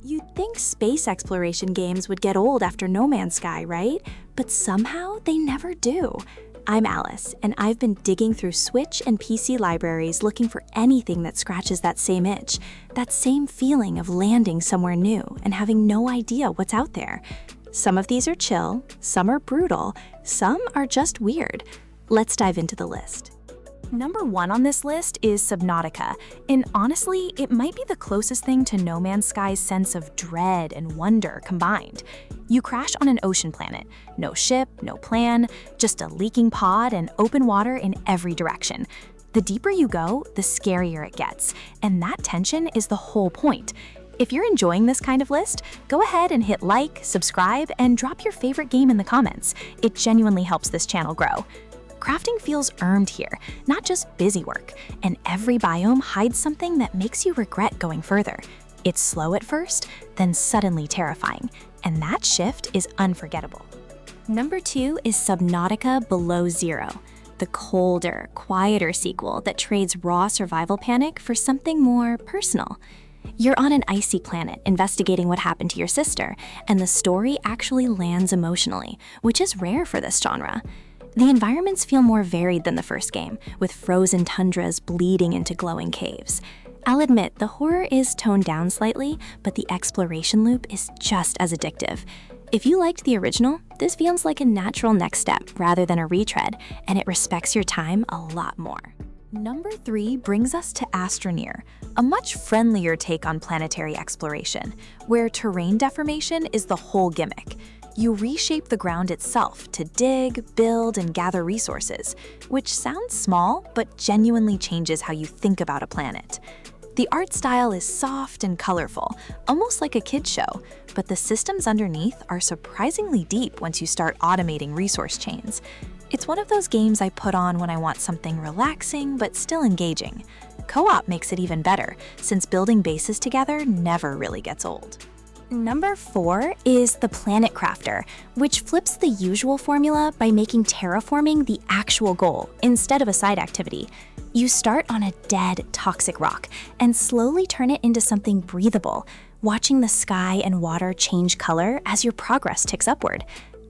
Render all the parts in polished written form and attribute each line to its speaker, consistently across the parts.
Speaker 1: You'd think space exploration games would get old after No Man's Sky, right? But somehow they never do. I'm Alice, and I've been digging through Switch and PC libraries looking for anything that scratches that same itch, that same feeling of landing somewhere new and having no idea what's out there. Some of these are chill, some are brutal, some are just weird. Let's dive into the list.
Speaker 2: Number 1 on this list is Subnautica, and honestly, it might be the closest thing to No Man's Sky's sense of dread and wonder combined. You crash on an ocean planet. No ship, no plan, just a leaking pod and open water in every direction. The deeper you go, the scarier it gets, and that tension is the whole point. If you're enjoying this kind of list, go ahead and hit like, subscribe, and drop your favorite game in the comments. It genuinely helps this channel grow. Crafting feels earned here, not just busy work, and every biome hides something that makes you regret going further. It's slow at first, then suddenly terrifying, and that shift is unforgettable.
Speaker 1: Number 2 is Subnautica Below Zero, the colder, quieter sequel that trades raw survival panic for something more personal. You're on an icy planet investigating what happened to your sister, and the story actually lands emotionally, which is rare for this genre. The environments feel more varied than the first game, with frozen tundras bleeding into glowing caves. I'll admit, the horror is toned down slightly, but the exploration loop is just as addictive. If you liked the original, this feels like a natural next step rather than a retread, and it respects your time a lot more.
Speaker 2: Number 3 brings us to Astroneer, a much friendlier take on planetary exploration, where terrain deformation is the whole gimmick. You reshape the ground itself to dig, build, and gather resources, which sounds small but genuinely changes how you think about a planet. The art style is soft and colorful, almost like a kid's show, but the systems underneath are surprisingly deep once you start automating resource chains. It's one of those games I put on when I want something relaxing but still engaging. Co-op makes it even better, since building bases together never really gets old.
Speaker 1: Number 4 is the Planet Crafter, which flips the usual formula by making terraforming the actual goal instead of a side activity. You start on a dead, toxic rock and slowly turn it into something breathable, watching the sky and water change color as your progress ticks upward.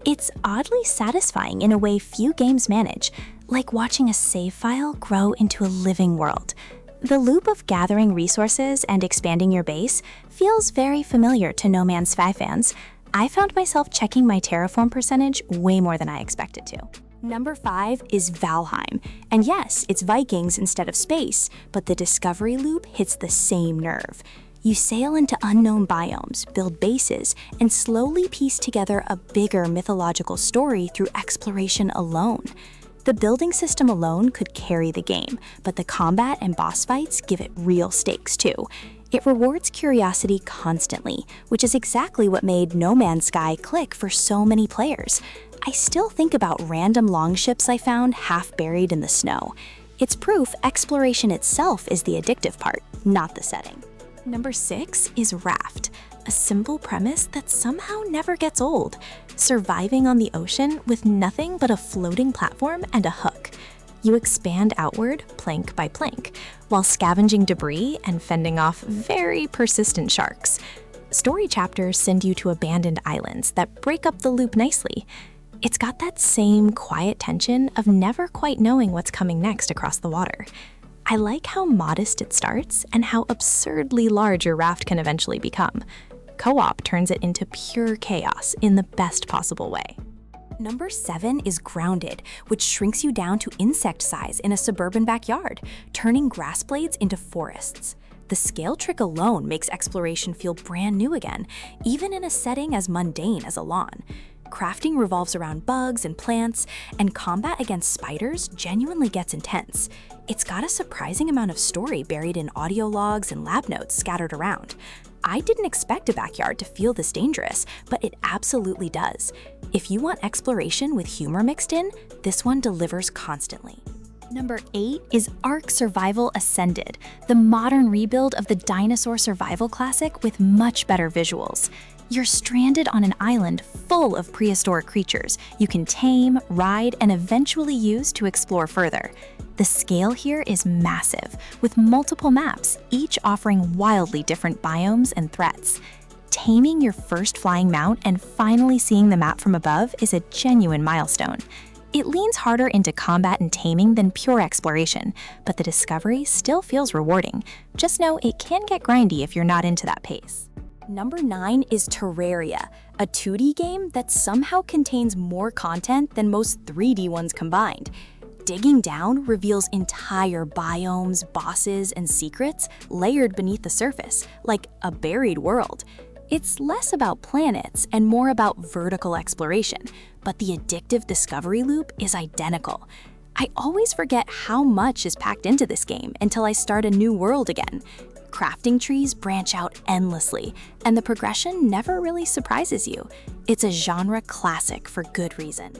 Speaker 1: It's oddly satisfying in a way few games manage, like watching a save file grow into a living world. The loop of gathering resources and expanding your base feels very familiar to No Man's Sky fans. I found myself checking my terraform percentage way more than I expected to. Number 5 is Valheim. And yes, it's Vikings instead of space, but the discovery loop hits the same nerve. You sail into unknown biomes, build bases, and slowly piece together a bigger mythological story through exploration alone. The building system alone could carry the game, but the combat and boss fights give it real stakes too. It rewards curiosity constantly, which is exactly what made No Man's Sky click for so many players. I still think about random longships I found half buried in the snow. It's proof exploration itself is the addictive part, not the setting. Number 6 is Raft, a simple premise that somehow never gets old. Surviving on the ocean with nothing but a floating platform and a hook. You expand outward, plank by plank, while scavenging debris and fending off very persistent sharks. Story chapters send you to abandoned islands that break up the loop nicely. It's got that same quiet tension of never quite knowing what's coming next across the water. I like how modest it starts and how absurdly large your raft can eventually become. Co-op turns it into pure chaos in the best possible way. Number 7 is Grounded, which shrinks you down to insect size in a suburban backyard, turning grass blades into forests. The scale trick alone makes exploration feel brand new again, even in a setting as mundane as a lawn. Crafting revolves around bugs and plants, and combat against spiders genuinely gets intense. It's got a surprising amount of story buried in audio logs and lab notes scattered around. I didn't expect a backyard to feel this dangerous, but it absolutely does. If you want exploration with humor mixed in, this one delivers constantly. Number 8 is Ark Survival Ascended, the modern rebuild of the dinosaur survival classic with much better visuals. You're stranded on an island full of prehistoric creatures you can tame, ride, and eventually use to explore further. The scale here is massive, with multiple maps, each offering wildly different biomes and threats.
Speaker 2: Taming your first flying mount and finally seeing the map from above is a genuine milestone. It leans harder into combat and taming than pure exploration, but the discovery still feels rewarding. Just know it can get grindy if you're not into that pace.
Speaker 1: Number 9 is Terraria, a 2D game that somehow contains more content than most 3D ones combined. Digging down reveals entire biomes, bosses, and secrets layered beneath the surface, like a buried world. It's less about planets and more about vertical exploration, but the addictive discovery loop is identical. I always forget how much is packed into this game until I start a new world again. Crafting trees branch out endlessly, and the progression never really surprises you. It's a genre classic for good reason.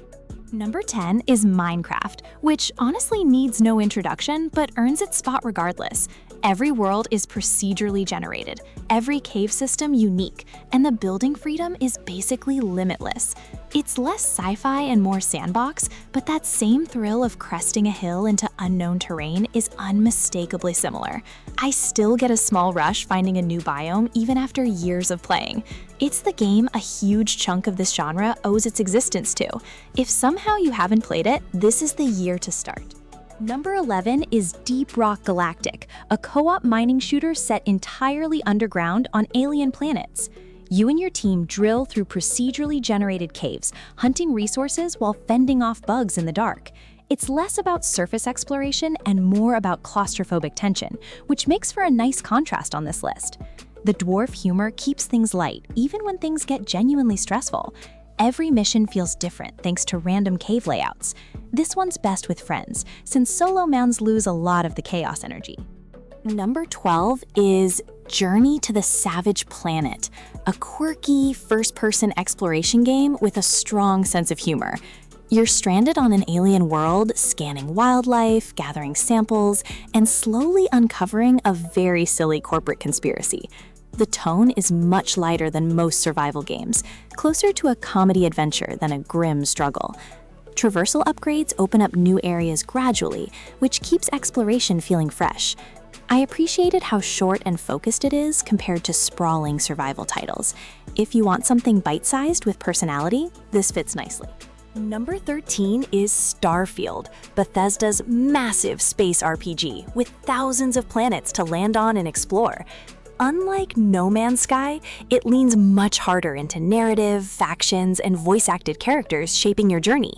Speaker 2: Number 10 is Minecraft, which honestly needs no introduction but earns its spot regardless. Every world is procedurally generated, every cave system unique, and the building freedom is basically limitless. It's less sci-fi and more sandbox, but that same thrill of cresting a hill into unknown terrain is unmistakably similar. I still get a small rush finding a new biome even after years of playing. It's the game a huge chunk of this genre owes its existence to. If somehow you haven't played it, this is the year to start.
Speaker 1: Number 11 is Deep Rock Galactic, a co-op mining shooter set entirely underground on alien planets. You and your team drill through procedurally generated caves, hunting resources while fending off bugs in the dark. It's less about surface exploration and more about claustrophobic tension, which makes for a nice contrast on this list. The dwarf humor keeps things light, even when things get genuinely stressful. Every mission feels different thanks to random cave layouts. This one's best with friends, since solo mounds lose a lot of the chaos energy. Number 12 is Journey to the Savage Planet, a quirky first-person exploration game with a strong sense of humor. You're stranded on an alien world, scanning wildlife, gathering samples, and slowly uncovering a very silly corporate conspiracy. The tone is much lighter than most survival games, closer to a comedy adventure than a grim struggle. Traversal upgrades open up new areas gradually, which keeps exploration feeling fresh. I appreciated how short and focused it is compared to sprawling survival titles. If you want something bite-sized with personality, this fits nicely. Number 13 is Starfield, Bethesda's massive space RPG with thousands of planets to land on and explore. Unlike No Man's Sky, it leans much harder into narrative, factions, and voice-acted characters shaping your journey.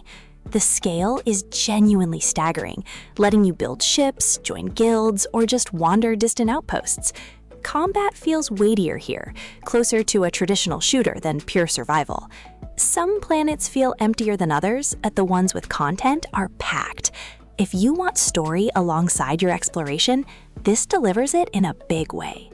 Speaker 1: The scale is genuinely staggering, letting you build ships, join guilds, or just wander distant outposts. Combat feels weightier here, closer to a traditional shooter than pure survival. Some planets feel emptier than others, and the ones with content are packed. If you want story alongside your exploration, this delivers it in a big way.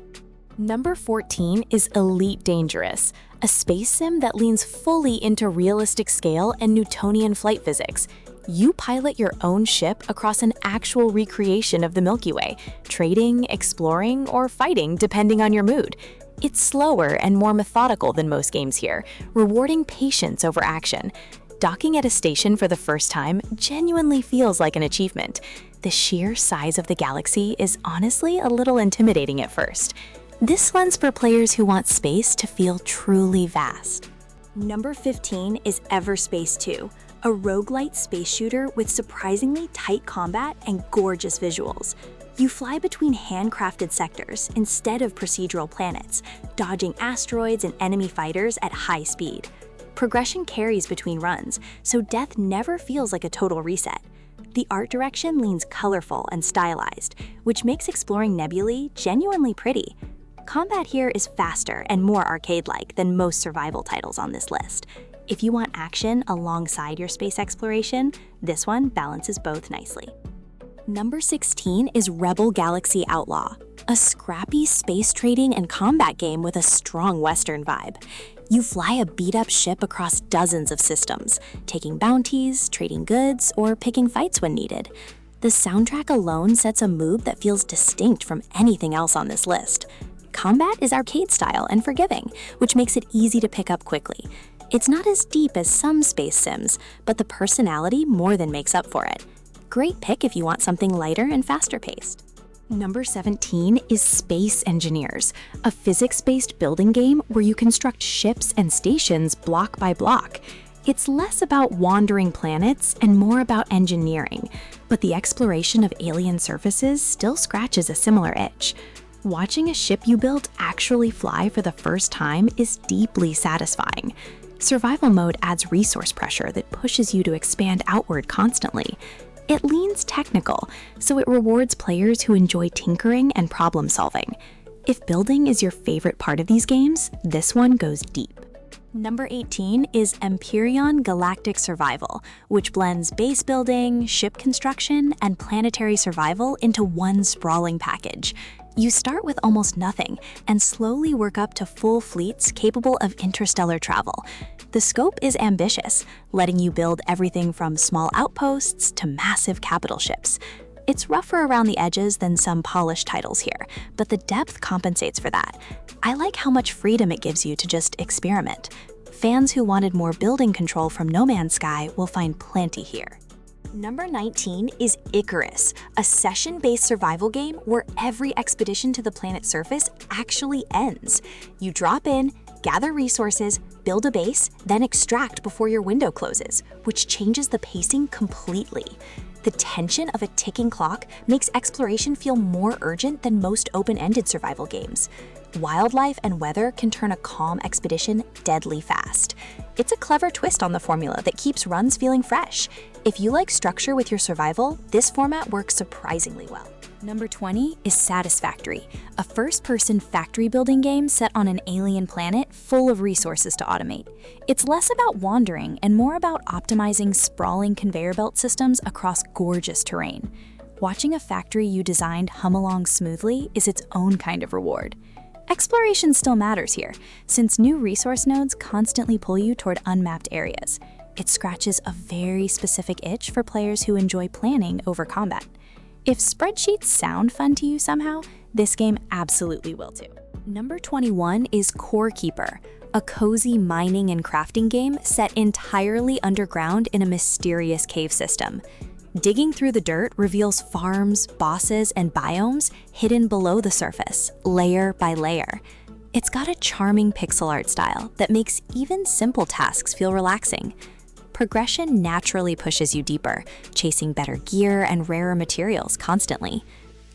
Speaker 1: Number 14 is Elite Dangerous, a space sim that leans fully into realistic scale and Newtonian flight physics. You pilot your own ship across an actual recreation of the Milky Way, trading, exploring, or fighting depending on your mood. It's slower and more methodical than most games here, rewarding patience over action. Docking at a station for the first time genuinely feels like an achievement. The sheer size of the galaxy is honestly a little intimidating at first. This one's for players who want space to feel truly vast. Number 15 is Everspace 2, a roguelite space shooter with surprisingly tight combat and gorgeous visuals. You fly between handcrafted sectors instead of procedural planets, dodging asteroids and enemy fighters at high speed. Progression carries between runs, so death never feels like a total reset. The art direction leans colorful and stylized, which makes exploring nebulae genuinely pretty. Combat here is faster and more arcade-like than most survival titles on this list. If you want action alongside your space exploration, this one balances both nicely. Number 16 is Rebel Galaxy Outlaw, a scrappy space trading and combat game with a strong Western vibe. You fly a beat-up ship across dozens of systems, taking bounties, trading goods, or picking fights when needed. The soundtrack alone sets a mood that feels distinct from anything else on this list. Combat is arcade-style and forgiving, which makes it easy to pick up quickly. It's not as deep as some space sims, but the personality more than makes up for it. Great pick if you want something lighter and faster-paced. Number 17 is Space Engineers, a physics-based building game where you construct ships and stations block by block. It's less about wandering planets and more about engineering, but the exploration of alien surfaces still scratches a similar itch. Watching a ship you built actually fly for the first time is deeply satisfying. Survival mode adds resource pressure that pushes you to expand outward constantly. It leans technical, so it rewards players who enjoy tinkering and problem solving. If building is your favorite part of these games, this one goes deep. Number 18 is Empyrion Galactic Survival, which blends base building, ship construction, and planetary survival into one sprawling package. You start with almost nothing and slowly work up to full fleets capable of interstellar travel. The scope is ambitious, letting you build everything from small outposts to massive capital ships. It's rougher around the edges than some polished titles here, but the depth compensates for that. I like how much freedom it gives you to just experiment. Fans who wanted more building control from No Man's Sky will find plenty here. Number 19 is Icarus, a session-based survival game where every expedition to the planet's surface actually ends. You drop in, gather resources, build a base, then extract before your window closes, which changes the pacing completely. The tension of a ticking clock makes exploration feel more urgent than most open-ended survival games. Wildlife and weather can turn a calm expedition deadly fast. It's a clever twist on the formula that keeps runs feeling fresh. If you like structure with your survival, this format works surprisingly well. Number 20 is Satisfactory, a first-person factory building game set on an alien planet full of resources to automate. It's less about wandering and more about optimizing sprawling conveyor belt systems across gorgeous terrain. Watching a factory you designed hum along smoothly is its own kind of reward. Exploration still matters here, since new resource nodes constantly pull you toward unmapped areas. It scratches a very specific itch for players who enjoy planning over combat. If spreadsheets sound fun to you somehow, this game absolutely will too. Number 21 is Core Keeper, a cozy mining and crafting game set entirely underground in a mysterious cave system. Digging through the dirt reveals farms, bosses, and biomes hidden below the surface, layer by layer. It's got a charming pixel art style that makes even simple tasks feel relaxing. Progression naturally pushes you deeper, chasing better gear and rarer materials constantly.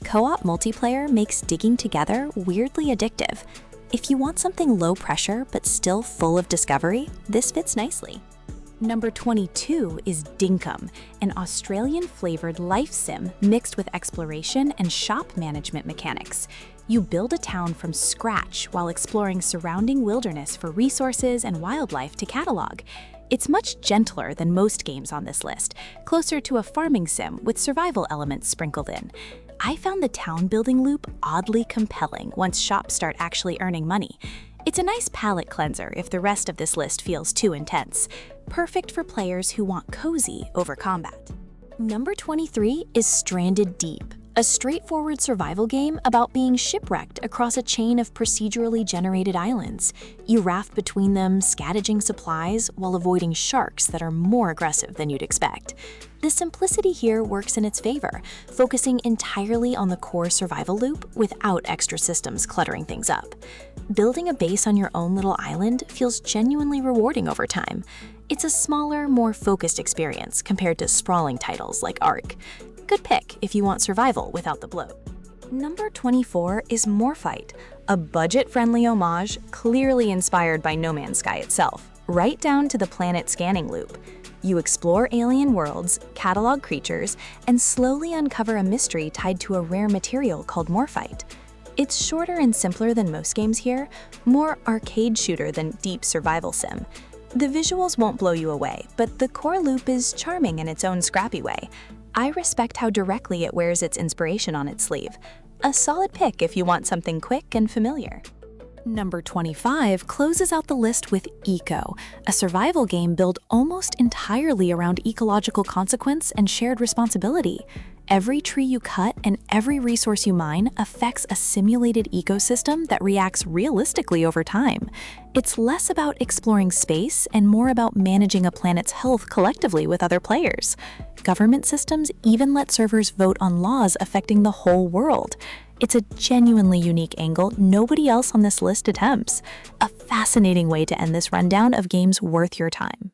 Speaker 1: Co-op multiplayer makes digging together weirdly addictive. If you want something low pressure but still full of discovery, this fits nicely. Number 22 is Dinkum, an Australian-flavored life sim mixed with exploration and shop management mechanics. You build a town from scratch while exploring surrounding wilderness for resources and wildlife to catalog. It's much gentler than most games on this list, closer to a farming sim with survival elements sprinkled in. I found the town building loop oddly compelling once shops start actually earning money. It's a nice palate cleanser if the rest of this list feels too intense. Perfect for players who want cozy over combat. Number 23 is Stranded Deep, a straightforward survival game about being shipwrecked across a chain of procedurally generated islands. You raft between them, scavenging supplies while avoiding sharks that are more aggressive than you'd expect. The simplicity here works in its favor, focusing entirely on the core survival loop without extra systems cluttering things up. Building a base on your own little island feels genuinely rewarding over time. It's a smaller, more focused experience compared to sprawling titles like Ark. Good pick if you want survival without the bloat. Number 24 is Morphite, a budget-friendly homage clearly inspired by No Man's Sky itself, right down to the planet scanning loop. You explore alien worlds, catalog creatures, and slowly uncover a mystery tied to a rare material called Morphite. It's shorter and simpler than most games here, more arcade shooter than deep survival sim. The visuals won't blow you away, but the core loop is charming in its own scrappy way. I respect how directly it wears its inspiration on its sleeve. A solid pick if you want something quick and familiar. Number 25 closes out the list with Eco, a survival game built almost entirely around ecological consequence and shared responsibility.
Speaker 2: Every tree you cut and every resource you mine affects a simulated ecosystem that reacts realistically over time. It's less about exploring space and more about managing a planet's health collectively with other players. Government systems even let servers vote on laws affecting the whole world. It's a genuinely unique angle nobody else on this list attempts. A fascinating way to end this rundown of games worth your time.